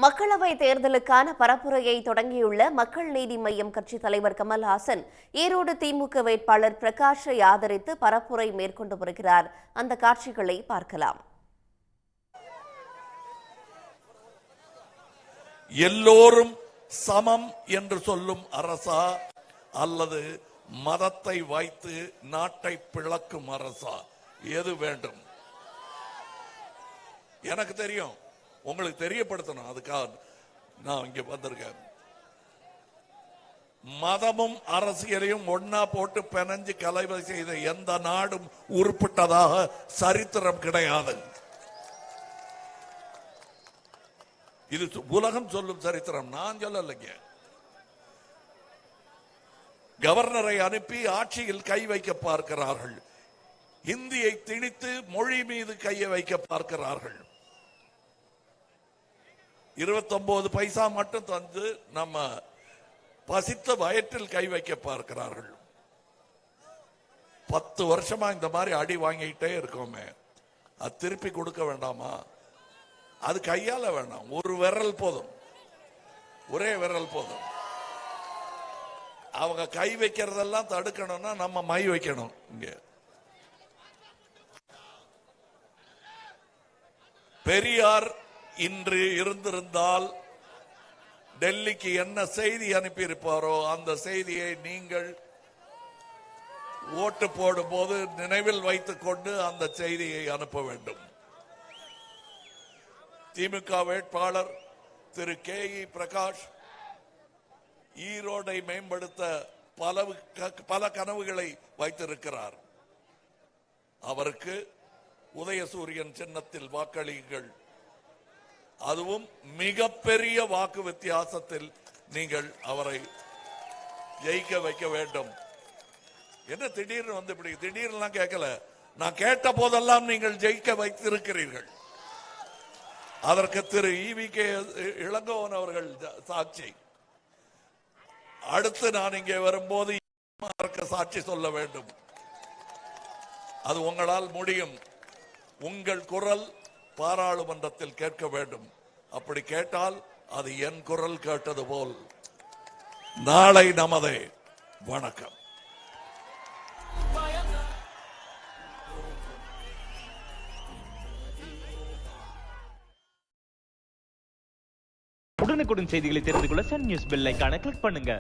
மக்களவை தேர்தலுக்கான பரப்புரையை தொடங்கியுள்ள மக்கள் நீதி மய்யம் கட்சித் தலைவர் கமல்ஹாசன் ஈரோடு திமுக வேட்பாளர் பிரகாஷை ஆதரித்து பரப்புரை மேற்கொண்டு வருகிறார். அந்த காட்சிகளை பார்க்கலாம். எல்லோரும் சமம் என்று சொல்லும் அரசா அல்லது மதத்தை வைத்து நாட்டை பிளக்கும் அரசா, எது வேண்டும்? எனக்கு தெரியும், உங்களுக்கு தெரியப்படுத்தணும். அதுக்காக நான் இங்க வந்திருக்கேன். மதமும் அரசியலையும் ஒன்னா போட்டு பிணைஞ்சு கலவை செய்த எந்த நாடும் உருப்பட்டதாக சரித்திரம் கிடையாது. இது உலகம் சொல்லும் சரித்திரம், நான் சொல்லலைங்க. கவர்னரை அனுப்பி ஆட்சியில் கை வைக்க பார்க்கிறார்கள். இந்தியை திணித்து மொழி மீது கையை வைக்க பார்க்கிறார்கள். 29 பைசா மட்டும் தந்து நம்ம பசித்த வயிற்றில் கை வைக்க பார்க்கிறார்கள். 10 வருஷமா இந்த மாதிரி அடி வாங்கிட்டே இருக்கோமே, அது திருப்பி கொடுக்க வேண்டாமா? அது கையால வேண்டாம், ஒரு விரல் போதும், ஒரே விரல் போதும். அவங்க கை வைக்கிறதெல்லாம் தடுக்கணும்னா நம்ம மை வைக்கணும். இங்க பெரியார் இன்று இருந்திருந்தால் டெல்லிக்கு என்ன செய்தி அனுப்பியிருப்பாரோ அந்த செய்தியை நீங்கள் ஓட்டு போடும் போது நினைவில் வைத்துக் கொண்டு அந்த செய்தியை அனுப்ப வேண்டும். திமுக வேட்பாளர் திரு கே.இ. பிரகாஷ் ஈரோடை மேம்படுத்த பல கனவுகளை வைத்திருக்கிறார். அவருக்கு உதயசூரியன் சின்னத்தில் வாக்களியுங்கள். அதுவும் மிகப்பெரிய வாக்கு வித்தியாசத்தில் நீங்கள் அவரை ஜெயிக்க வைக்க வேண்டும். என்ன திடீர்னு வந்து இப்படி திடீர்னு கேட்கல, நான் கேட்ட போதெல்லாம் நீங்கள் ஜெயிக்க வைத்திருக்கிறீர்கள். அதற்கு திரு ஈ.வி.கே. இளங்கோவன் அவர்கள் சாட்சி. அடுத்து நான் இங்கே வரும்போது சாட்சி சொல்ல வேண்டும். அது உங்களால் முடியும். உங்கள் குரல் பாராளுமன்றத்தில் கேட்க வேண்டும். அப்படி கேட்டால் அது என் குரல் கேட்டது போல். நாளை நமதே. வணக்கம். உடனுக்குடன் செய்திகளை தெரிந்து கொள்ள சன் நியூஸ் பெல் ஐகானை கிளிக் பண்ணுங்க.